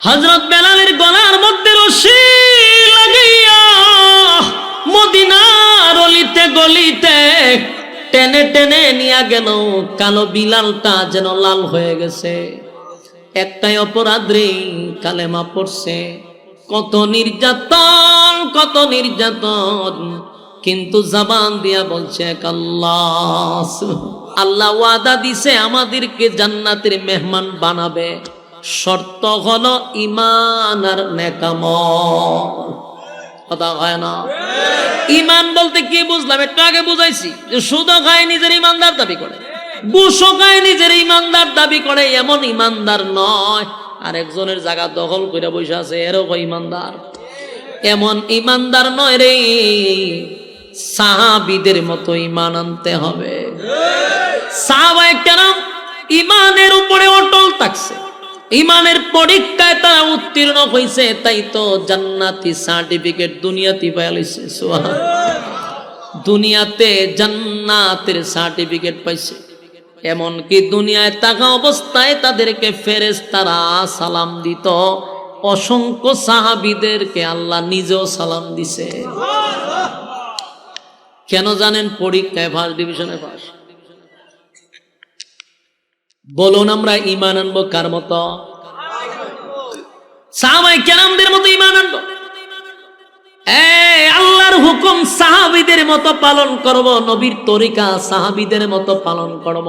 হযরত বেলালের গলার মধ্যে রশি লাগাইয়া মদিনার অলিতে গলিতে টেনে টেনে নিয়ে গেল। কালো বিলালটা যেন লাল হয়ে গেছে। একটাই অপরাধ রে, কালেমা পড়ছে। কত নির্যাতন, কত নির্যাতন, কিন্তু জবান দিয়া বলছে আল্লাহ। আল্লাহ ওয়াদা দিছে আমাদেরকে জান্নাতের মেহমান বানাবে, শর্ত হলো ঈমান আর নেকামল। কথা হয় না? ঈমান বলতে কি বুঝলাম একটু আগে বুঝাইছি, যে সুদ খায় নিজের ঈমানদার দাবি করে, ঘুষও খায় নিজের ঈমানদার দাবি করে, এমন ঈমানদার নয়। আর একজনের জায়গা দখল করে বসে আছে, এরকম ঈমানদার। এমন ঈমানদার নয় রে, সাহাবীদের মতো ঈমান আনতে হবে। সাহাবায়ে কেরাম ঈমানের উপরে অটল থাকছে, ঈমানের পরীক্ষায় তারা উত্তীর্ণ হয়েছে, তাই তো জান্নাতি সার্টিফিকেট দুনিয়াতে পাইছে। সুবহানাল্লাহ, দুনিয়াতে জান্নাতের সার্টিফিকেট পাইছে। এমনকি দুনিয়ায় থাকা অবস্থায় তাদেরকে ফেরেশতারা সালাম দিত। অসংখ্য সাহাবীদেরকে আল্লাহ নিজেও সালাম দিছে। কেন জানেন? পরীক্ষায় ফার্স্ট ডিভিশনে পাস। বলুন আমরা ঈমান আনবো কার মতো? সাহাবায়ে কেরামদের মতো ঈমান আনবো। আল্লাহর হুকুম সাহাবীদের মতো পালন করব, নবীর তরিকা সাহাবীদের মতো পালন করব।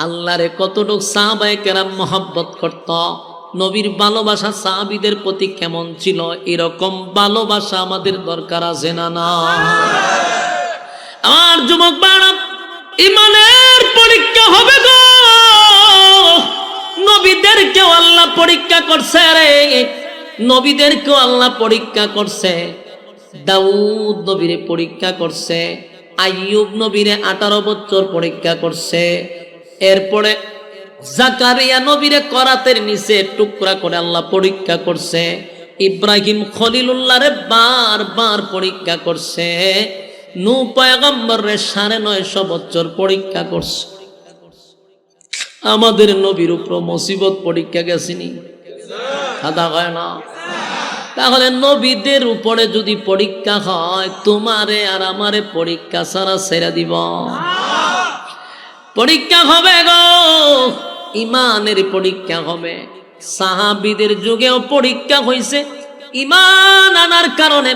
আল্লাহরে কতটুকু সাহাবায়ে কেরাম মহব্বত করত, নবীর ভালোবাসা সাহাবীদের প্রতি কেমন ছিল, এরকম ভালোবাসা আমাদের দরকার আছে না? না। আমার যুবক ভাইরা, ঈমানের পরীক্ষা হবে গো। নবীদেরকেও আল্লাহ পরীক্ষা করছে রে, নবীদেরকেও আল্লাহ পরীক্ষা করছে। দাউদ নবীরে পরীক্ষা করছে, আইয়ুব নবীরে 18 বছর পরীক্ষা করছে। এরপরে জাকারিয়া নবীরে করাতের নিচে টুকরা করে আল্লাহ পরীক্ষা করছে। ইব্রাহিম খলিলুল্লাহরে বারবার পরীক্ষা করছে। নূহ পয়গম্বরে 950 বছর পরীক্ষা করছে। আমাদের নবীর উপর মুসিবত পরীক্ষা গেছিনি? কথা হয় না? তাহলে নবীদের উপরে যদি পরীক্ষা হয়, তোমারে আর আমারে পরীক্ষা ছাড়া ছেড়ে দিব? পরীক্ষা হবে গো, ঈমানের পরীক্ষা হবে। সাহাবীদের যুগেও পরীক্ষা হয়েছে। ঈমান আনার কারণে,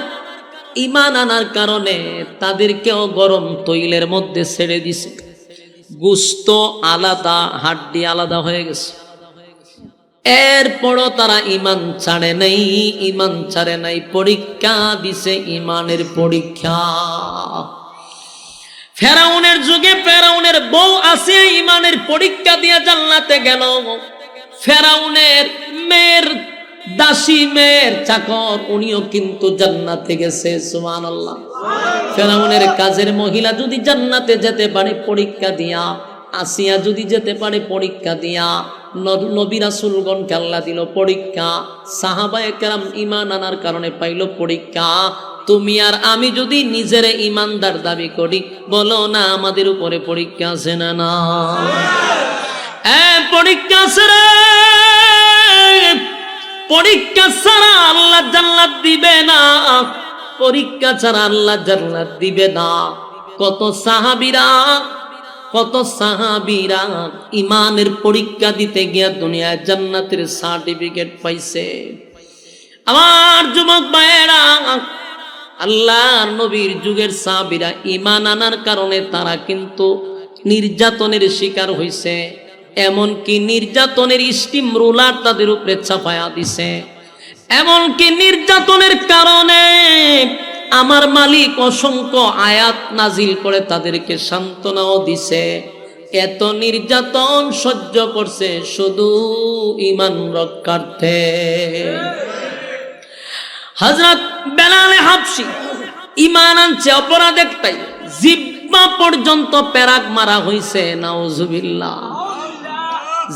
ঈমান আনার কারণে তাদেরকেও গরম তৈলের মধ্যে ছেড়ে দিছে। গোশত আলাদা, হাড্ডি আলাদা হয়ে গেছে। এরপরও তারা ঈমান ছাড়ে নাই, ঈমান ছাড়ে নাই, পরীক্ষা দিছে, ঈমানের পরীক্ষা। ফেরাউনের যুগে ফেরাউনের বউ আসিয়া ঈমানের পরীক্ষা দিয়ে জান্নাতে গেল। ফেরাউনের মেয়ের দাসী, মেয়ের চাকর, উনিও কিন্তু জান্নাতে গেছে। সুবহানাল্লাহ। ফেরাউনের কাজের মহিলা যদি জান্নাতে যেতে পারে পরীক্ষা দিয়া, আসিয়া যদি যেতে পারে পরীক্ষা দিয়া, নবী রাসূলগণকে আল্লাহ দিল পরীক্ষা। সাহাবায়ে কেরাম ঈমান আনার কারণে পাইল পরীক্ষা। তুমি আর আমি যদি নিজের ঈমানদার দাবি করি, বলো না আমাদের উপরে পরীক্ষা আছে না? না, পরীক্ষা আছে রে। পরীক্ষা ছাড়া আল্লাহ জান্নাত দিবে না, পরীক্ষা ছাড়া আল্লাহ জান্নাত দিবে না। কত সাহাবীরা ঈমানের পরীক্ষা দিতে গিয়া দুনিয়ায় জান্নাতের সার্টিফিকেট পাইছে। আমার যুবক ভাইয়েরা, আল্লাহর নবীর যুগের সাহাবীরা ঈমান আনার কারণে তারা কিন্তু নির্যাতনের শিকার হইছে। এমনকি নির্যাতনের স্টিম রোলার তাদের উপরে চাপায়া দিছে। এমনকি নির্যাতনের কারণে আমার মালিক অসংখ্য আয়াত নাজিল করে তাদেরকে সান্ত্বনাও দিছে। এত নির্যাতন সহ্য করছে শুধু ঈমান রক্ষার্থে। হযরত বেলালে হাবশী ঈমান আনছে, অপরাধ একটাই, জিহ্বা পর্যন্ত পেরাক মারা হইছে। নাউজুবিল্লাহ।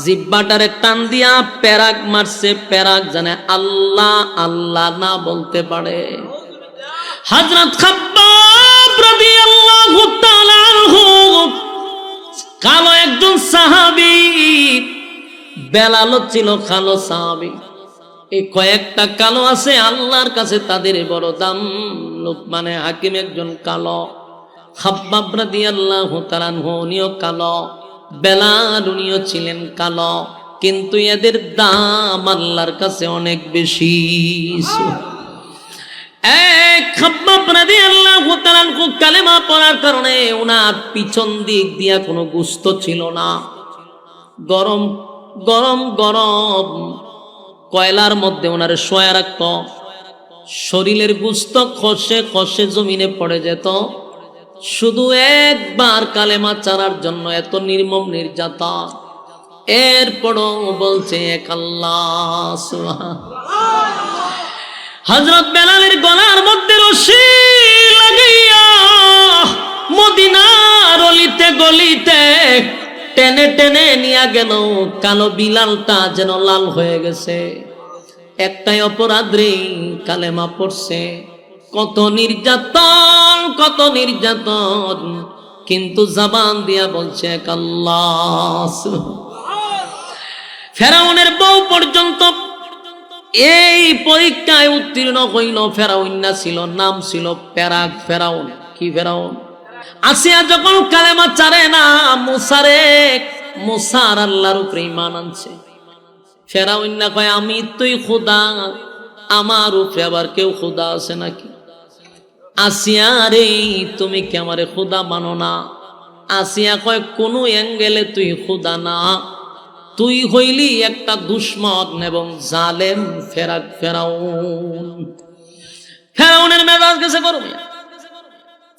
জিহ্বাটারে টান দিয়া পেরাক মারছে, পেরাক জানে আল্লাহ আল্লাহ না বলতে পারে। হযরত খাব্বাব রাদিয়াল্লাহু তাআলা আনহু, কালো একজন সাহাবী, বেলালও ছিল কালো সাহাবী। এই কয়েকটা কালো আছে আল্লাহর কাছে তাদের বড় দাম। লোকমানে হাকিম একজন কালো, খাব্বাব রাদিয়াল্লাহু তাআলা আনহু উনিও কালো, বেলাল উনিও ছিলেন কালো, কিন্তু এদের দাম আল্লাহর কাছে অনেক বেশি। খাব্বাব রাদিয়াল্লাহু তাআলা আনহু কালেমা পড়ার কারণে ওনার পিছন দিক দিয়া কোনো গোশত ছিল না। গরম গরম গরম কয়লার মধ্যে ওনারে শোয়া রাখত, শরীরের গোশত খসে খসে জমিনে পড়ে যেত। শুধু একবার কালেমা চারার জন্য এত নির্মম নির্যাতন। এরপরও বলছে এক আল্লাহ সুবহানাল্লাহ। হযরত বেলালের গলার মধ্যে রশি লাগাইয়া মদিনার অলিতে গলিতে টেনে টেনে নিয়ে গেল। কালো বিলালটা যেন লাল হয়ে গেছে। একটাই অপরাধ রে, কালেমা পড়ছে। কত নির্যাতন, কত নির্যাতন, কিন্তু জবান দিয়া বলছে এক আল্লাহ। ফেরাউনের বউ পর্যন্ত এই পরীক্ষায় উত্তীর্ণ হইল। ফেরাউন না ছিল, নাম ছিল পেরাক ফেরাউন। কি ফেরাউন? আসিয়া যখন কালেমা চারে না, মুসার আল্লাহর উপরে ঈমান আনছে। ফেরাউন না কয় আমি তুই খোদা, আমার উপরে আবার কেউ খোদা আছে নাকি? আসিয়া রে তুমি কি আমারে খোদা মানো না? আসিয়া কয় কোন অ্যাঙ্গেলে তুই খোদা না, তুই হইলি একটা দুশমন এবং জালেম ফেরাউন। ফেরাউনের মেজাজ গেছে গরমে।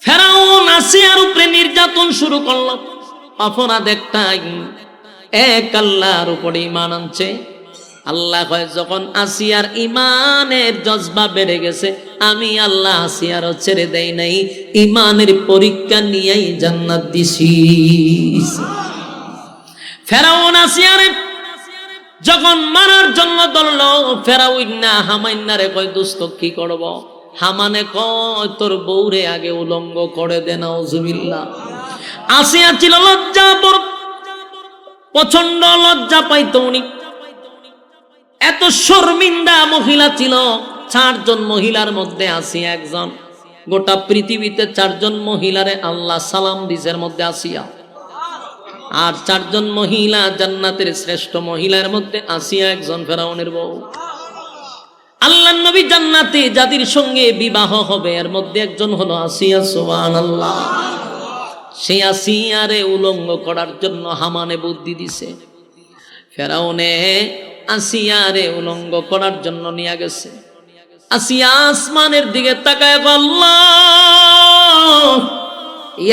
ফেরাউন আসিয়ার উপরে নির্যাতন শুরু করলো। অপরাধ একটাই, এক আল্লাহর উপরে ঈমান আনছে। আল্লাহ কয় যখন আসিয়ার ঈমানের জজবা বেড়ে গেছে, আমি আল্লাহ আসিয়ারও ছেড়ে দেই নাই, ঈমানের পরীক্ষা নিয়েই জান্নাত দিছি। ফেরাউন আসিয়ারে যখন মারার জন্য ধরল, ফেরাউন না হামাইন্নারে কয় দোস্ত কি করব? হামানে কয় তোর বউরে আগে উলঙ্গ করে দে। নাউজুবিল্লাহ। আসিয়া ছিল লজ্জা, প্রচন্ড লজ্জা পাইতো উনি। এত শর্মিন্দা মহিলা ছিল। 4 জন মহিলার মধ্যে আসিয়া একজন। গোটা পৃথিবীতে 4 জন মহিলারে আল্লাহ সালাম দিছের মধ্যে আসিয়া। আর 4 জন মহিলা জান্নাতের শ্রেষ্ঠ মহিলার মধ্যে আসিয়া একজন, ফেরাউনের বউ। আল্লাহর নবী জান্নাতে যাদের সঙ্গে বিবাহ হবে এর মধ্যে একজন হলো আসিয়া। সুবহানাল্লাহ। সেই আসিয়ারে উলঙ্গ করার জন্য হামানে বুদ্ধি দিছে। ফেরাউনে আসিয়ারে উলঙ্গ করার জন্য নিয়ে গেছে। আসিয়া আসমানের দিকে তাকায় আল্লাহ,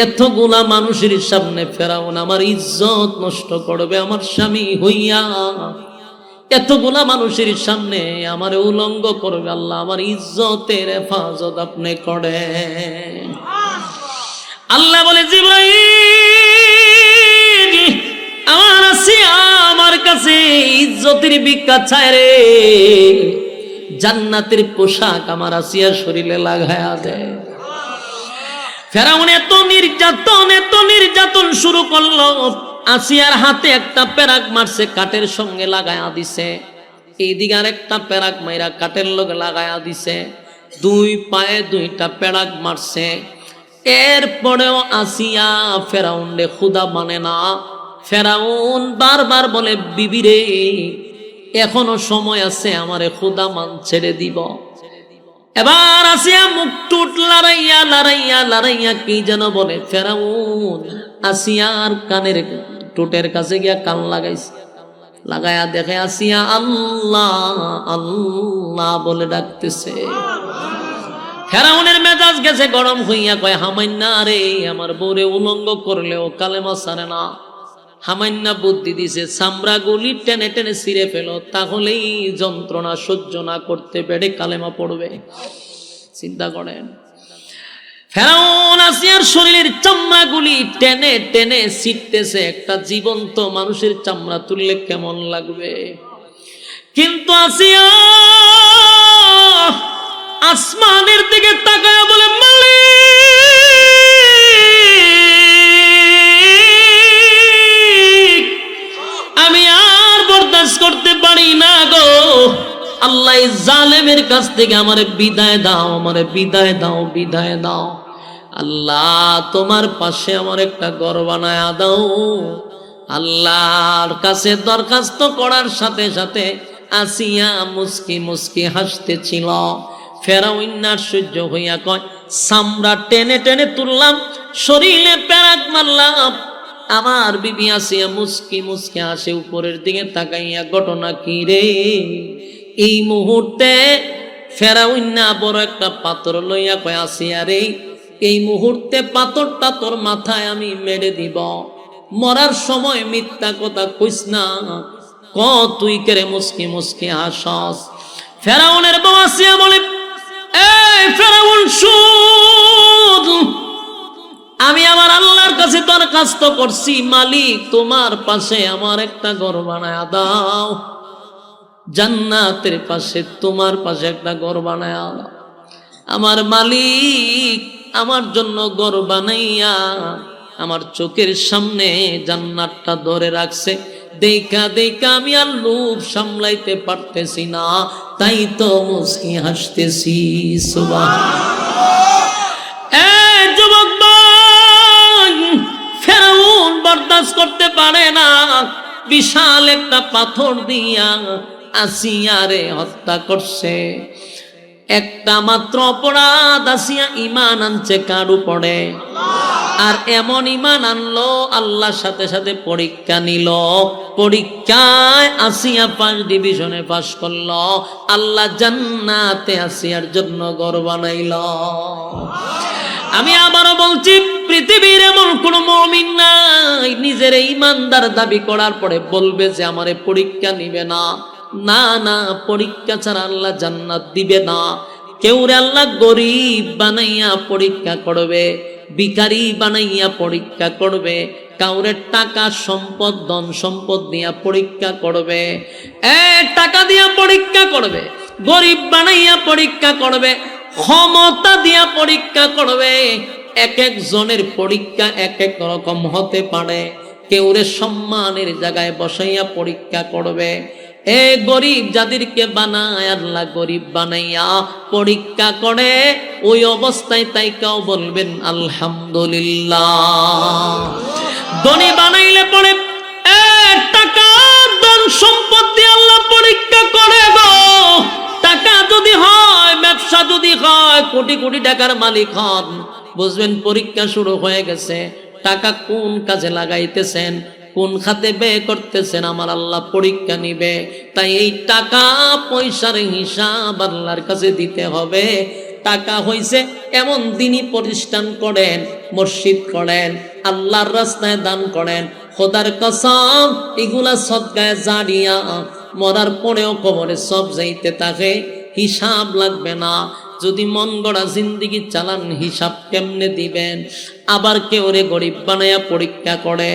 এতগুলা মানুষের সামনে ফেরাউন আমার ইজ্জত নষ্ট করবে আমার স্বামী হইয়া। এতগুলা মানুষের সামনে আমার উলঙ্গ করবে, আল্লাহ আমার ইজ্জতের হেফাজত আপনি করেন। আল্লাহ বলে জিবরাইল আমার আসিয়া আমার কাছে ইজ্জতের ভিক্ষা চায় রে, জান্নাতের পোশাক আমার আসিয়ার শরীরে লাগায়া দেয়। ফেরাউন এত নির্যাতন শুরু করলো। আসিয়ার হাতে একটা পেরাক মারছে, কাঠের সঙ্গে লাগায়া দিছে। এইদিকে আর একটা পেরাক মাইরা কাঠের লগে লাগায়া দিছে। 2 পায়ে 2টা পেরাক মারছে। এরপরেও আসিয়া ফেরাউন রে খুদা মানে না। ফেরাউন বারবার বলে বিবি রে এখনো সময় আছে, আমারে খুদা মান ছেড়ে দিব। এবার আসিয়া মুখ টুট লড়াইয়া কি যেন বলে। ফেরাউন আসিয়ার কানের টুটের কাছে গিয়া কান লাগাইছে। লাগায়া দেখে আসিয়া আল্লাহ আল্লাহ বলে ডাকতেছে। ফেরাউনের মেজাজ গেছে গরম হইয়া কয় হামাইন্না রে আমার বউরে উলঙ্গ করলেও কালেমা ছাড়ে না। হামাইন্না বুদ্ধি দিছে, চামড়া গুলি টেনে টেনে ছিঁড়ে ফেলো, তাহলেই যন্ত্রণা সহ্য না করতে পেরে কালেমা পড়বে। চিন্তা করেন, ফেরাউন আসিয়ার শরীরের চামড়া গুলি টেনে টেনে ছিঁড়তেছে। একটা জীবন্ত মানুষের চামড়া তুললে কেমন লাগবে? কিন্তু আসিয়া আসমানের দিকে তাকায় বলে মালিক আমি আর বরদাস্ত আল্লাহ এই জালেমের কাছ থেকে আমারে বিদায় দাও, আমারে বিদায় দাও, বিদায় দাও। আল্লাহ তোমার পাশে আমার একটা ঘর বানায় দাও। আল্লাহর কাছে দরখাস্ত করার সাথে সাথে আসিয়া মুস্কি মুস্কি হাসতেছিল। ফেরাউন আশ্চর্য হইয়া কয়, চামড়া টেনে টেনে তুললাম, শরীরে প্যারাক মারলাম। আমার বিবি আসিয়া মুস্কি মুস্কি হাসে, উপরের দিকে তাকাইয়া ঘটনা কি রে? এই মুহূর্তে ফেরাউন বড় একটা পাথর লইয়া কয়, আসিয়া রে, এই মুহূর্তে পাথরটা তোর মাথায় আমি মেরে দিব। মরার সময় মিথ্যা কথা কইস না, ক তুই কেরে মুস্কি মুস্কি হাসস। ফেরাউনের বউ আসিয়া বলে, এই ফেরাউন শুন, আমি আমার আল্লাহর কাছে দরখাস্ত করছি, মালিক তোমার পাশে আমার একটা ঘর বানায়া দাও, জান্নাতের পাশে তোমার পাশে একটা ঘর বানায়া দাও। আমার মালিক আমার জন্য ঘর বানাইয়া আমার চোখের সামনে জান্নাতটা ধরে রাখছে। দেখা দেখা আমি আর লোভ সামলাইতে পারতেছি না, তাই তো মুস্কি হাসতেছি। যুবক ফেরাউন বরদাস্ত করতে পারে না, বিশাল একটা পাথর দিয়া আসিয়ারে হত্যা করছে। একটা মাত্র অপরাধ, আসিয়া ঈমান আনছে কার উপরে? আর এমন ঈমান আনলো, আল্লাহর সাথে সাথে পরীক্ষা নিল। পরীক্ষায় আসিয়া 5 ডিভিশনে পাস করলো। আল্লাহ জান্নাতে আসিয়ার জন্য ঘর বানাইল। আমি আবারও বলছি, পৃথিবীর এমন কোন মুমিন নাই নিজের ঈমানদার দাবি করার পরে বলবে যে আমারে পরীক্ষা নিবে না। না না, পরীক্ষা ছাড়া আল্লাহ জান্নাত দিবে না। কেউ রে আল্লাহ গরিব বানাইয়া পরীক্ষা করবে, ভিখারি বানাইয়া পরীক্ষা করবে, কাউরে টাকা সম্পদ ধন সম্পদ দিয়া পরীক্ষা করবে, টাকা দিয়া পরীক্ষা করবে, গরিব বানাইয়া পরীক্ষা করবে, ক্ষমতা দিয়া পরীক্ষা করবে। এক একজনের পরীক্ষা এক এক রকম হতে পারে। কেউরে সম্মানের জায়গায় বসাইয়া পরীক্ষা করবে। এ গরিব যাদেরকে বানায় আল্লাহ গরিব বানাইয়া পরীক্ষা করে, ওই অবস্থায় তাইকাও বলবেন আলহামদুলিল্লাহ। ধনী বানাইলে পরে টাকা ধন সম্পদ দিয়ে আল্লাহ পরীক্ষা করে গো। টাকা যদি হয়, ব্যবসা যদি হয়, কোটি কোটি টাকার মালিক হন, বুঝবেন পরীক্ষা শুরু হয়ে গেছে। টাকা কোন কাজে লাগাইতেছেন, কোন খাতে ব্যয় করতেছেন, আমার আল্লাহ পরীক্ষা নিবে। তাই এই টাকা পয়সার হিসাব আল্লাহর কাছে দিতে হবে। টাকা হইছে এমন দিনই প্রতিষ্ঠান করেন, মসজিদ করেন, আল্লাহর রাস্তায় দান করেন, খোদার কসম এগুলা সদকায়ে জারিয়া, মরার পরেও কবরে সব যাইতে থাকে, হিসাব লাগবে না। যদি মন গড়া জিন্দিগি চালান, হিসাব কেমনে দিবেন? আবার কেউরে গরিব বানাইয়া পরীক্ষা করে,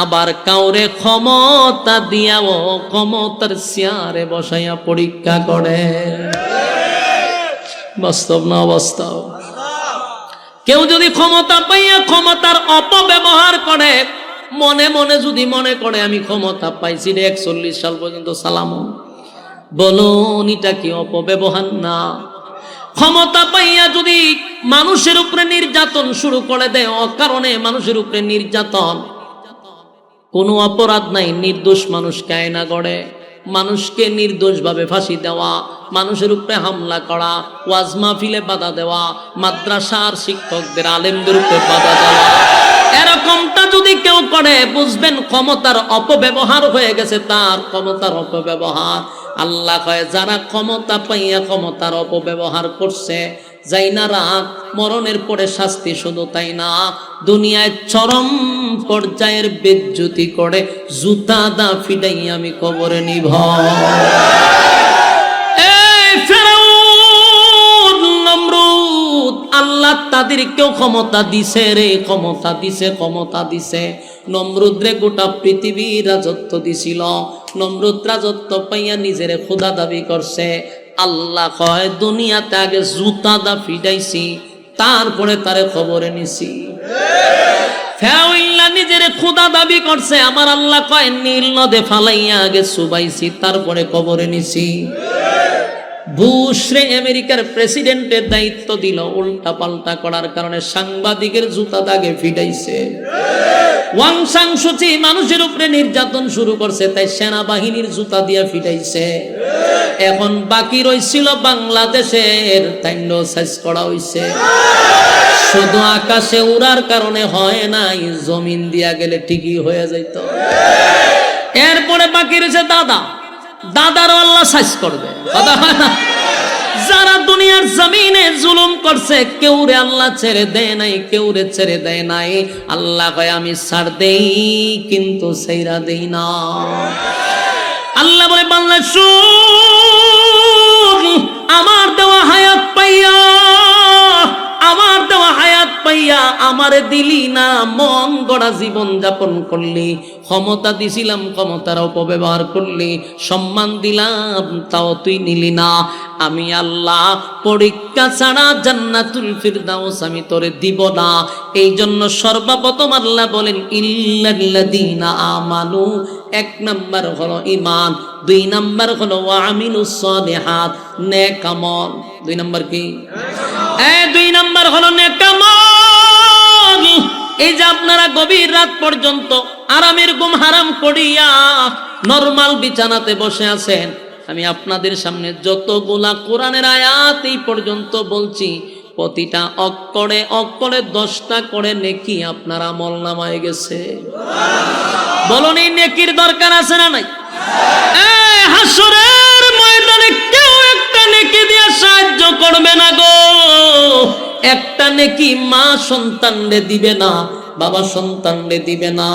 আবার কাউরে ক্ষমতা দিয়াও ক্ষমতার চেয়ারে বসাইয়া পরীক্ষা করে। বাস্তব না অবাস্তব? কেউ যদি ক্ষমতা পাইয়া ক্ষমতার অপব্যবহার করে, মনে মনে যদি মনে করে আমি ক্ষমতা পাইছি রে 41 সাল পর্যন্ত সালামু, বলুন এটা কি অপব্যবহার না? ক্ষমতা পাইয়া যদি মানুষের উপরে নির্যাতন শুরু করে দেয়, অকারণে মানুষের উপরে নির্যাতন, কোনো অপরাধ নাই, নির্দোষ মানুষকে আয়না গড়ে, মানুষকে নির্দোষ ভাবে ফাঁসি দেওয়া, মানুষের উপরে হামলা করা, ওয়াজ মাহফিলে বাধা দেওয়া, মাদ্রাসার শিক্ষকদের আলেমদের উপরে বাধা দেওয়া, এরকমটা যদি কেউ করে, বুঝবেন ক্ষমতার অপব্যবহার হয়ে গেছে, তার ক্ষমতার অপব্যবহার। আল্লাহ কয় যারা ক্ষমতা পাইয়া ক্ষমতার অপব্যবহার করছে, যাই না রাত, মরণের পরে শাস্তি। শুধু তাই না, দুনিয়ায় চরম পর্যায়ের বেজ্জতি করে জুতা দা ফিডাই আমি কবরে নিভ। আল্লাহ তাদেরকেও ক্ষমতা দিছে রে, ক্ষমতা দিছে, ক্ষমতা দিছে। নমরুদ রে গোটা পৃথিবীর রাজত্ব দিছিল। নমরুদ রাজত্ব পাইয়া নিজের খোদা দাবি করছে। আল্লাহ কয় দুনিয়াতে আগে জুতা দা ফিডাইছি, তারপরে তারে খবরে নিছি। ফেরাউন নিজের খোদা দাবি করছে, আমার আল্লাহ কয় নীল নদে ফালাইয়া আগে সুবাইছি, তারপরে কবরে নিছি। বুশরে আমেরিকার প্রেসিডেন্টের দায়িত্ব দিল, উল্টা পাল্টা করার কারণে সাংবাদিকের জুতা দাগে ফিটাইছে। ওয়াং সাং সুচি মানুষের উপরে নির্যাতন শুরু করছে, তাই সেনাবাহিনীর জুতা দিয়ে ফিটাইছে। এখন বাকি রইছিল বাংলাদেশের, তাইন্ডো সাইজ করা হইছে। শুধু আকাশে উড়ার কারণে হয় নাই, জমিন দিয়া গেলে ঠিকই হয়ে যাইত। এরপরে বাকি রয়েছে দাদারও আল্লাহ সাইজ করবে। কথা হয় না? যারা দুনিয়ার জমিনে জুলুম করছে, কেউ রে আল্লাহ ছেড়ে দেয় নাই, কেউ রে ছেড়ে দেয় নাই। আল্লাহ কয় আমি ছাড় দেই, কিন্তু ছাইরা দেই না। আল্লাহ বলে বান্দা শুন, আমার দেওয়া হায়াত পাইয়া, আমার দেওয়া হায়াত পাইয়া আমারে দিলি না, মন গড়া জীবন যাপন করলি, ক্ষমতা দিছিলাম ক্ষমতার অপব্যবহার করলি, সম্মান দিলাম তাও তুই নিলি না। আমি আল্লাহ পরীক্ষা ছাড়া জান্নাতুল ফিরদাউস আমি তোরে দিব না। এই জন্য সর্বপ্রথম আল্লাহ বলেন ইল্লাল্লাযীনা আমানু, এক নাম্বার হলো ঈমান, দুই নাম্বার হলো ওয়ামিলুস সালিহাত, নেক আমল। দুই নাম্বার কি? দুই নাম্বার হলো নেক আমল। এই যে আপনারা গভীর রাত পর্যন্ত আরামের ঘুম হারাম করিয়া নরমাল বিছানাতে বসে আছেন, আমি আপনাদের সামনে যতগুলা কোরআনের আয়াত এই পর্যন্ত বলছি, প্রতিটা অক্ষরে অক্ষরে 10টা করে নেকি আপনার আমলনামায় গেছে। বলুন এই নেকির দরকার আছে না নাই? হাসরের ময়দানে কেউ একটা নেকি দিয়ে সাহায্য করবে না গো। একটা নেকি মা সন্তানরে দিবে না, বাবা সন্তানরে দিবে না।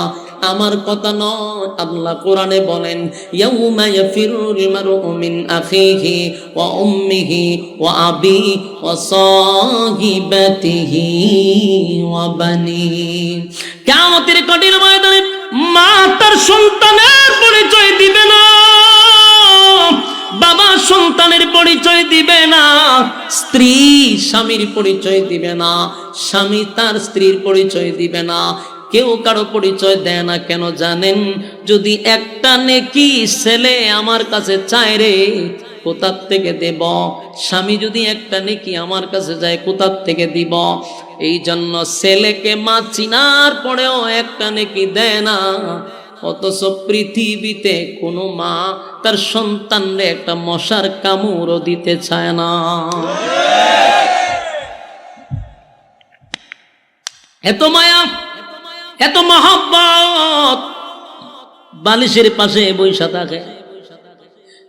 আমার কথা নয়, আল্লাহ কোরআনে বলেন ইয়াউমা ইয়াফিরুল মারউ মিন আখিহি ওয়া উম্মিহি ওয়া আবি ওয়া সাহিবাতিহি ওয়া বানি। কিয়ামতের কঠিন ময়দানে মা তার সন্তানের পরিচয় দিবে না, বাবা সন্তানের পরিচয় দিবে না, স্ত্রী স্বামীর পরিচয় দিবে না, স্বামী তার স্ত্রীর পরিচয় দিবে না, কেউ কারো পরিচয় দেয় না। কেন জানেন? যদি একটা নেকি ছেলে আমার কাছে চায় রে, কোথার থেকে দেব? স্বামী যদি একটা নেকি আমার কাছে যায়, কোথার থেকে দিব? এই জন্য ছেলেকে মা চিনার পরেও একটা নেকি দেয় না। অথচ পৃথিবীতে কোনো মা তার সন্তানরে একটা মশার কামড়ও দিতে চায় না। এত মায়া, এত মহব্বত, বালিশের পাশে বৈশা থাকে,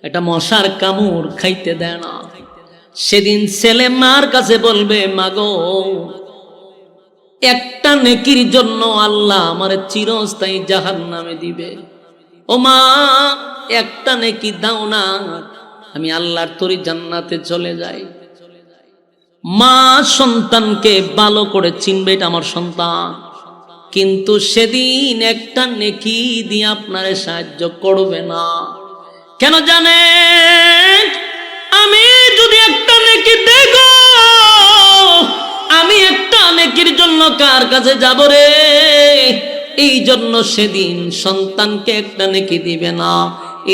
একটা মশার কামড় খাইতে দেয় না। সেদিন ছেলে মার কাছে বলবে, মাগো একটা নেকির জন্য আল্লাহ আমারে চিরস্থায়ী জাহান্নামে দিবে। ও মা একটা নেকি দাও না, আমি আল্লাহর তরি জান্নাতে চলে যাই। মা সন্তানকে ভালো করে চিনবে, এটা আমার সন্তান। কিন্তু সেদিন একটা নেকি দিয়ে আপনারে সাহায্য করবে না। কেন জানেন? আমি যদি একটা নেকি দেখো, আমি একটা নেকির জন্য কার কাছে যাব রে? এই জন্য সেদিন সন্তানকে একটা নেকি দিবে না।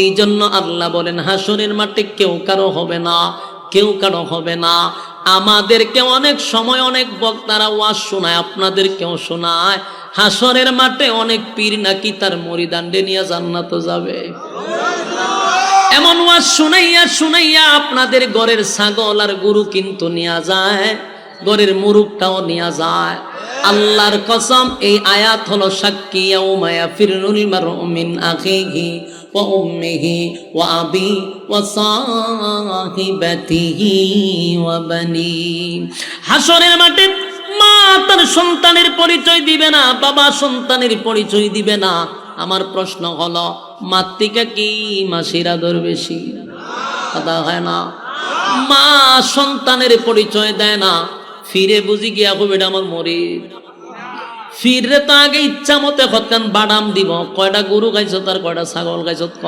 এই জন্য আল্লাহ বলেন হাসরের মাঠে কেউ কারো হবে না, কেউ কারো হবে না। আমাদেরকে অনেক সময় অনেক বক্তারা ওয়াজ শোনায়, আপনাদেরকেও শোনায়, হাসরের মাঠে অনেক পীর নাকি তার মরিদান্ডে নিয়ে জান্নাতে যাবে। এমন ওয়াজ শুনাইয়া শুনাইয়া আপনাদের ঘরের ছাগল আর গরু কিন্তু নিয়ে যায়, ঘরের মুরুগটাও নিয়ে যায়। আল্লাহর কসম, এই আয়াত হলো সাক্ষী। ইয়াউমা ইয়াফিরুল মারউ মিন আখিহি ওয়া উম্মিহি ওয়া আবি ওয়া সাহিবাতিহি ওয়া বানি। হাসরের মাঠে মা তার সন্তানের পরিচয় দিবে না, বাবা সন্তানের পরিচয় দিবে না। আমার প্রশ্ন হলো, মাতৃকা কি মাসির আদর বেশি? কথা হয় না? মা সন্তানের পরিচয় দেয় না, ফিরে বুঝি গিয়া খুব এটা আমার মরিদ। ফিরে তো আগে ইচ্ছা মতে হতেন বাদাম দিব, কয়টা গরু খাইছ তার কয়টা ছাগল খাইছ ক।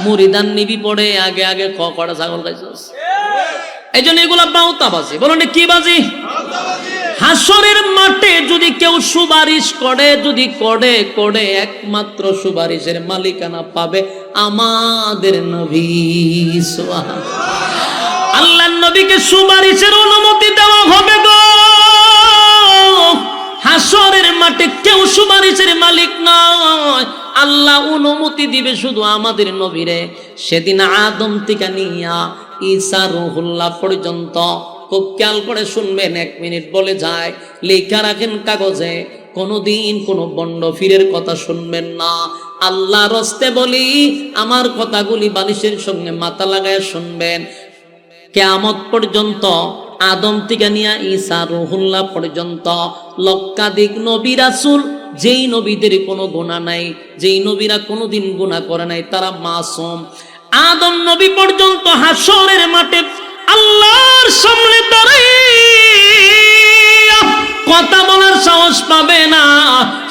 মুরিদান নিবি পড়ে আগে আগে ক কয়টা ছাগল খাইছ। এই জন্য এগুলা বাউতা বাজি। বলুন কি বাজি? হাসরের মাঠে যদি কেউ সুপারিশ করে, যদি করে একমাত্র সুপারিশের মালিকানা পাবে আমাদের নবী। সুবহানাল্লাহ। আল্লাহর নবীকে সুপারিশের অনুমতি দেওয়া হবে গো। হাসরের মাঠে কেউ সুপারিশের মালিক নয়, আল্লাহ অনুমতি দিবে শুধু আমাদের নবীরে। সেদিন আদম থেকে নিয়া ঈসা রুহুল্লাহ পর্যন্ত, খুব খেয়াল করে শুনবেন, 1 মিনিট বলে যায়, লেখা রাখেন কাগজে, কোনদিন কোন বন্ড ফিরের কথা শুনবেন না। আল্লাহ রস্তে বলি, আমার কথাগুলি বালিশের সঙ্গে মাথা লাগায় শুনবেন। কিয়ামত পর্যন্ত, আদম থেকে নিয়া ঈসা রুহুল্লাহ পর্যন্ত লক্ষাধিক নবী রাসূল, যেই নবীদের কোনো গুনাহ নাই, যেই নবীরা কোনোদিন গুনাহ করে নাই, তারা মাসুম। আদম নবী পর্যন্ত হাসরের মাঠে আল্লাহর সামনে দাঁড়িয়ে কথা বলার সাহস পাবে না।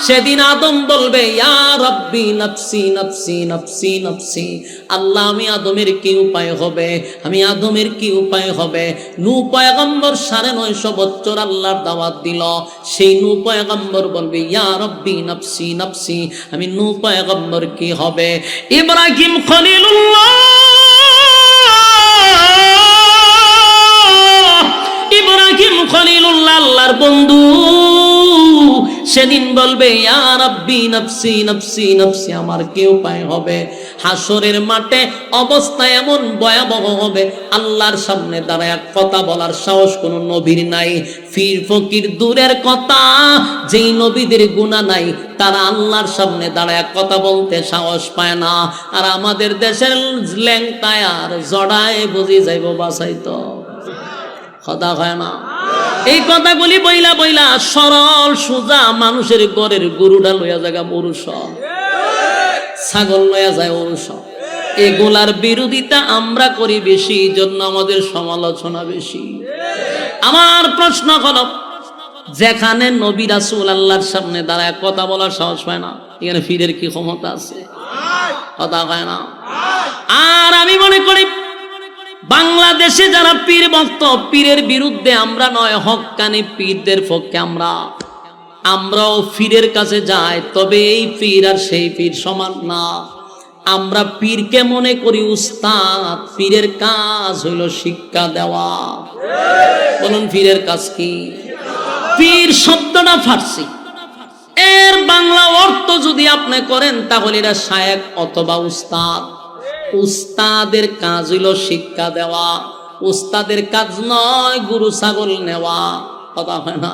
সেদিন আদম বলবে, ইয়া রাব্বি নাফসি নাফসি নাফসি নাফসি। আল্লাহ, আমি আদমের কি উপায় হবে, আমি আদমের কি উপায় হবে? নূহ পয়গম্বর 950 বছর আল্লাহর দাওয়াত দিল। সেই নূহ পয়গম্বর বলবে, ইয়া রাব্বি নাফসি নাফসি। আমি নূহ পয়গম্বর কি হবে? ইব্রাহিম খলিলুল্লাহ, ইব্রাহিম খলিলুল্লাহ আল্লাহর বন্ধু, সেদিন বলবে, ইয়া রাব্বি নাফসি নাফসি নাফসি। আমার কি উপায় হবে? হাসরের মাঠে অবস্থা এমন ভয়াবহ হবে, আল্লাহর সামনে দাঁড়ায় কথা বলার সাহস কোনো নবীর নাই। পীর ফকির দূরের কথা, যেই নবীদের গুনাহ নাই, তারা আল্লাহর সামনে দাঁড়ায় কথা বলতে সাহস পায় না। আর আমাদের দেশের ল্যাংটায় আর জড়ায় বুঝি যাইব বাসাইতো কথা হয় না। এই কথাগুলি বইলা বইলা সরল সোজা মানুষের ঘরের গরুটা লইয়া জায়গা মরুষ, ছাগল লইয়া যায় অরুষ। এগুলার বিরোধিতা আমরা করি বেশি, জন্য আমাদের সমালোচনা বেশি। আমার প্রশ্ন হলো, যেখানে নবী রাসূল আল্লাহর সামনে দাঁড়ায় কথা বলার সাহস পায় না, এখানে পীরের কি ক্ষমতা আছে? কথা হয় না। আর আমি মনে করি, বাংলাদেশে যারা পীর ভক্ত, পীরের বিরুদ্ধে আমরা নয়, হক্কানি পীরদের পক্ষে আমরাও পীরের কাছে যাই। তবে এই পীর আর সেই পীর সমান না। আমরা পীরকে মনে করি উস্তাদ, পীরের কাজ হইল শিক্ষা দেওয়া। বলুন, পীরের কাজ কি? পীর শব্দটা ফার্সি, এর বাংলা অর্থ যদি আপনি করেন তাহলে এটা শায়েখ অথবা উস্তাদ। উস্তাদের কাজ হইল শিক্ষা দেওয়া, উস্তাদের কাজ নয় গরু ছাগল নেওয়া। কথা হয় না।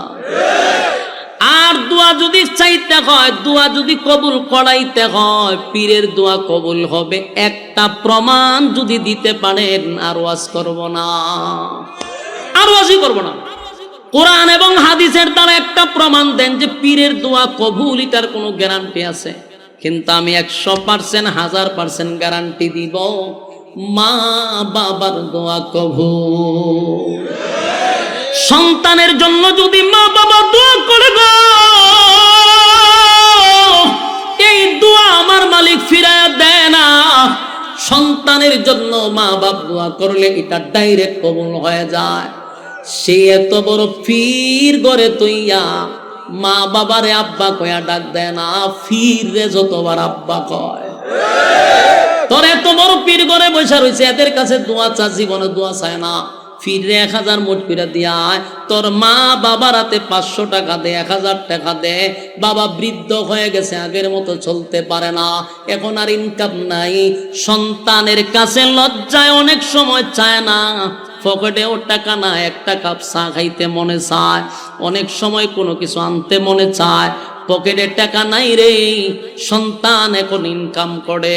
আর দোয়া যদি চাইতে হয়, দোয়া যদি কবুল করাইতে হয়, পীরের দোয়া কবুল হবে একটা প্রমাণ যদি দিতে পারেন। আর ওয়াজ করব না, আর ওয়াজই করব না। কোরআন এবং হাদিসের দ্বারা একটা প্রমাণ দেন যে পীরের দোয়া কবুল, এটার কোনো গ্যারান্টি আছে। কিন্তু আমি 100%, 1000% গ্যারান্টি দিব, মা বাবার দোয়া কবুল। সন্তানের জন্য যদি মা বাবা দোয়া করে গো, এই দোয়া আমার মালিক ফিরায়া দেয় না। সন্তানের জন্য মা বাপ দোয়া করলে এটা ডাইরেক্ট কবুল হয়ে যায়। সে এত বড় পীর গড়ে তৈয়া মা বাবারে আব্বা কয়া ডাক দেয় না, পীর রে যতবার আব্বা কয়। তোর এত বড় পীর গড়ে বসে রয়েছে, এদের কাছে দোয়া চা, জীবনে দোয়া চায় না। পীরে 1000 মোট পিরা দিয়ায়, তোর মা বাবার হাতে 500 টাকা দে, 1000 টাকা দে। বাবা বৃদ্ধ হয়ে গেছে, আগের মতো চলতে পারে না, এখন আর ইনকাম নাই। সন্তানের কাছে লজ্জায় অনেক সময় চায় না, পকেটেও টাকা না, 1 কাপ চা খাইতে মনে চায়, অনেক সময় কোনো কিছু আনতে মনে চায়, পকেটে টাকা নাই রে। সন্তান এখন ইনকাম করে,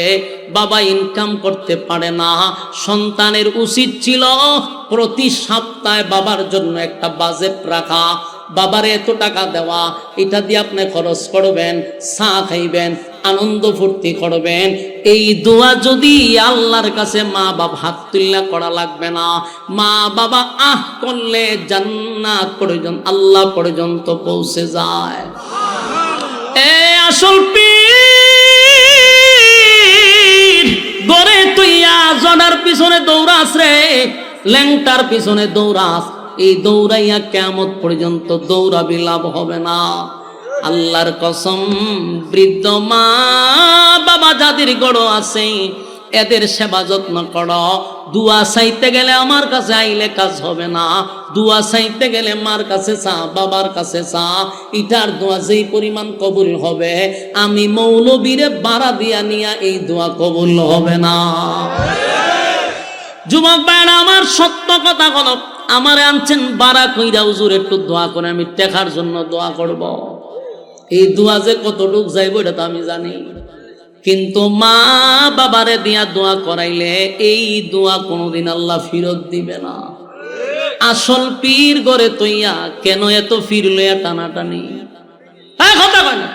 বাবা ইনকাম করতে পারে না। সন্তানের উচিত ছিল প্রতি সপ্তাহে বাবার জন্য একটা বাজেট রাখা, বাবারে এত টাকা দেওয়া, এটা দিয়ে আপনি খরচ করবেন, চা খাইবেন, আনন্দ ফুর্তি করবেন। এই দোয়া যদি আল্লাহর কাছে মা বাবা হাত তুল্লা করা লাগবে না। মা বাবা আহ করলে জান্নাত পর্যন্ত, আল্লাহ পর্যন্ত পৌঁছে যায়। এ আসল পীর গড়ে তুইয়া জনার পিছনে দৌড়াস রে, ল্যাংটার পিছনে দৌড়াস। এই দৌড়াইয়া কিয়ামত পর্যন্ত দৌড়াবি, লাভ হবে না। আল্লাহর কসম, বৃদ্ধ মা বাবা যাদের গড় আছে এদের সেবা যত্ন করো। দুয়া চাইতে গেলে আমার কাছে আইলে কাজ হবে না, দুয়া চাইতে গেলে মার কাছে চা, বাবার কাছে চা। ইটার দোয়া যেই পরিমাণ কবুল হবে, আমি মৌলবীরে বাড়া দিয়া নিয়া এই দোয়া কবুল হবে না। যুবক ভাইরা আমার, সত্য কথা কোন আমারে আনছেন বাড়া কইরা, হুজুর একটু দোয়া করে, আমি টেকার জন্য দোয়া করব। এই দোয়া যে কতটুক যাইব এটা তো আমি জানি, কিন্তু মা বাবারে দিয়া দোয়া করাইলে এই দোয়া কোনোদিন আল্লাহ ফিরত দিবে না। আসল পীর গড়ে তৈয়া কেন এত ফির লইয়া টানাটানি? হ্যাঁ, কথা কয় না।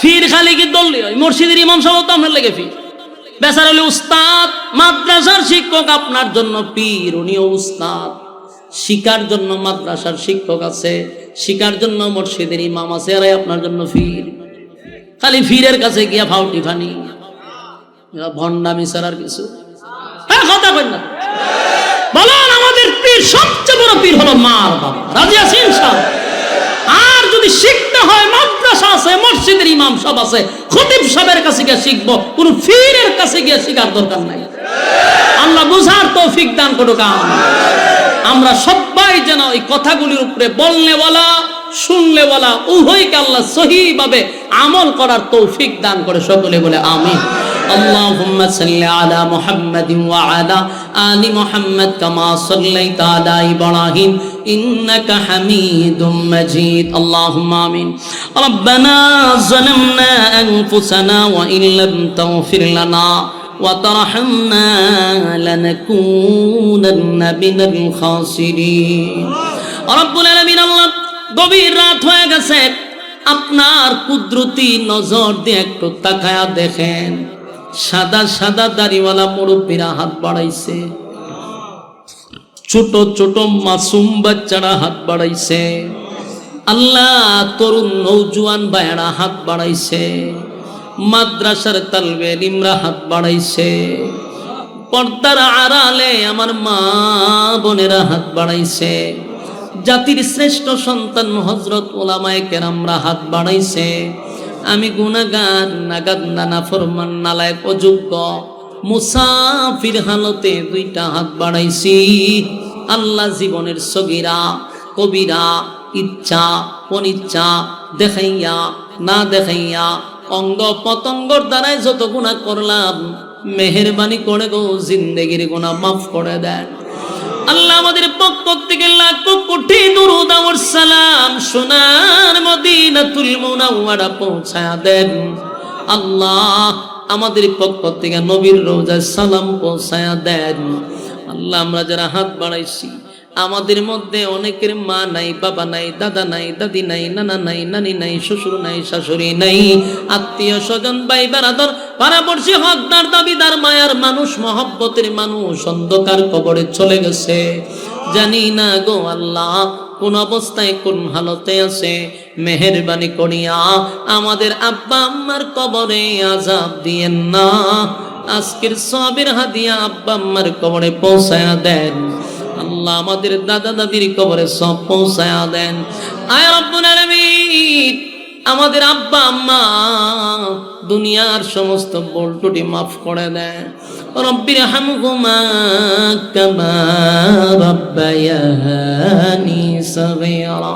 ফির খালি কি দললি হয়? মসজিদের ইমাম সাহেব তো আপনার লেগে ফির, বেচার হলে উস্তাদ, মাদ্রাসার শিক্ষক আপনার জন্য পীর, উনিও উস্তাদ। শিকার জন্য মাদ্রাসার শিক্ষক আছে, শিকার জন্য মসজিদের ইমাম আছে, আর আপনার জন্য ফির। খালি ফিরের কাছে গিয়া ফাউটি ফানি ভণ্ডামি ছাড়ার কিছু। হ্যাঁ, কথা কই না। বলেন আমাদের পীর, সবচেয়ে বড় পীর হলো মা আর বাবা। রাজি আছেন ইনশাআল্লাহ? আর যদি শিখতে হয়, মাদ্রাসা আছে, মসজিদের ইমাম সব আছে, খতিব সাহেবের কাছে গিয়ে শিখবো, কোন ফিরের কাছে গিয়ে শিখার দরকার নাই। আল্লাহ বুঝার তৌফিক দান করুক। আমরা সবাই যেন এই কথাগুলির উপরে বলনেওয়ালা, শুনলেওয়ালা উভয়কে আল্লাহ সহিভাবে আমল করার তৌফিক দান করে। সকলে বলে আমিন। আল্লাহুম্মা সাল্লি আলা মুহাম্মাদিন ওয়া আলা আলি মুহাম্মাদ কামা সাল্লাইতা আলা ইব্রাহিম ইন্নাকা হামিদুম মাজিদ। আল্লাহুম্মা আমিন। রব্বানা যালামনা আনফুসানা ওয়া ইন লাম তাগফির লানা ওয়া তারহামনা লানাকুনান্না মিনাল খাসিরিন। রব্বুল আলামিন, আল্লাহ গভীর রাত হয়ে গেছে, আপনার কুদরতি নজর দিয়ে একটু তাকায়া দেখেন, সাদা সাদা দাড়িওয়ালা মুরব্বীরা হাত বাড়াইছে, ছোট ছোট মাসুম বাচ্চারা হাত বাড়াইছে, আল্লাহ তরুণ নৌজওয়ান ভাইয়েরা হাত বাড়াইছে, মাদ্রাসার তালবে ইলমরা হাত বাড়াইছে, পর্দার আড়ালে আমার মা বোনেরা হাত বাড়াইছে, জাতির শ্রেষ্ঠ সন্তান হযরত উলামায়ে কেরামরা হাত বাড়াইছে। আমি গুনাহগার, নাগাদা, নাফরমান, নালায়েক, অযোগ্য, মুসাফির হালতে দুইটা হাত বাড়াইছি। আল্লাহ জীবনের সগীরা কবিরা, ইচ্ছা অনিচ্ছা, দেখাইয়া না দেখাইয়া, অঙ্গ পতঙ্গর দ্বারাই যত গুনাহ করলাম, মেহেরবানি করে গো জিন্দেগির গুনাহ মাফ করে দেন। আল্লাহ আমাদের পক্ষ থেকে লাখ কোটি দরুদ আর সালাম সোনার মদিনাতুল মুনাওয়ারা পৌঁছায়া দেন। আল্লাহ আমাদের পক্ষ থেকে নবীর রওজায় সালাম পৌঁছায়া দেন। আল্লাহ আমরা যারা হাত বাড়াইছি, আমাদের মধ্যে অনেকের মা নাই, বাবা নাই, দাদা নাই, দাদি নাই, নানা নাই, নানি নাই, শ্বশুর নাই, শাশুড়ি নাই, আত্মীয় স্বজন, ভাই বেরাদর, পাড়াপড়শি, হকদার, দাবিদার, মায়ার মানুষ, মহব্বতের মানুষ অন্ধকার কবরে চলে গেছে। জানি না গো আল্লাহ কোন অবস্থায় কোন হালতে আছে, মেহেরবানি করিয়া আমাদের আব্বা আম্মার কবরে আযাব দিয়েন না। আজকের সবের হাদিয়া আব্বা আম্মার কবরে পৌঁছায়া দেন। আল্লাহ আমাদের দাদা দাদির কবরে সব পৌঁছায়া দেন। আয় রব্বুল আলামিন, আমাদের আব্বা আম্মা দুনিয়ার সমস্ত ভুল ত্রুটি মাফ করে দেন। রব্বির হামহুমা কামা রাব্বায়ানি সগীরা।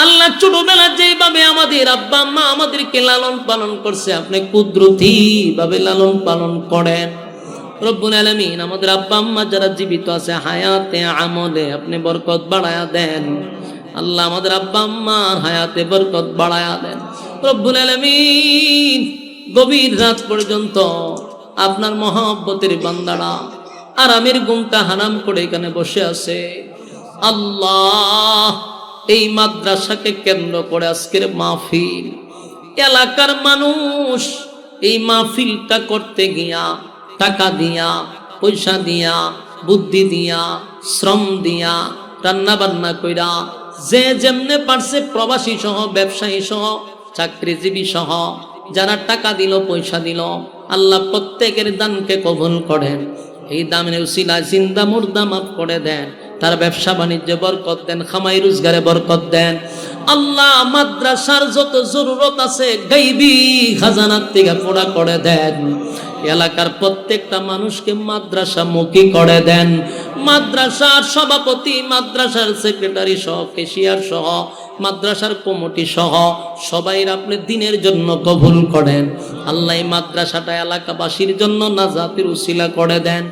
আল্লাহ ছোটবেলা যেভাবে আমাদের আব্বা আম্মা আমাদেরকে লালন পালন করছে, আপনি কুদরতি ভাবে লালন পালন করেন। রব্বুল আলামিন আমাদের আব্বা আম্মা যারা জীবিত আছে, হায়াতে আমলে আপনি বরকত বাড়ায়া দেন। আল্লাহ আমাদের আব্বা আম্মার হায়াতে বরকত বাড়ায়া দেন। রব্বুল আলামিন গভীর রাত পর্যন্ত আপনার মহব্বতের বান্দারা আরামের ঘুমটা হারাম করে এখানে বসে আছে। আল্লাহ এই মাদ্রাসাকে কেন্দ্র করে আজকের মাহফিল, এলাকার মানুষ এই মাহফিলটা করতে গিয়া টাকা দিয়া, পয়সা দিয়া, বুদ্ধি দিয়া, শ্রম দিয়া, রান্না বান্না কইরা, যে যেমনে পারছে, প্রবাসী সহ, ব্যবসায়ী সহ, চাকরিজীবী সহ, যারা টাকা দিল, পয়সা দিল, আল্লাহ প্রত্যেকের দানকে কবুল করেন। এই দামের উসিলায় জিন্দা মুর্দা মাফ করে দেন। তার ব্যবসা বাণিজ্যে বরকত দেন, খামাই রোজগারে বরকত দেন। আল্লাহ মাদ্রাসার যত জরুরত আছে গাইবি খাজানার থেকে পুরা করে দেন। এলাকার প্রত্যেকটা মানুষকে মাদ্রাসামুখী করে দেন। মাদ্রাসার সভাপতি, মাদ্রাসার সেক্রেটারি সহ, ক্যাশিয়ার সহ, মাদ্রাসার কমিটি সহ সবাই আপনি দিনের জন্য কবুল করেন। আল্লাহ এই মাদ্রাসাটা এলাকাবাসীর জন্য নাজাতের উসিলা করে দেন।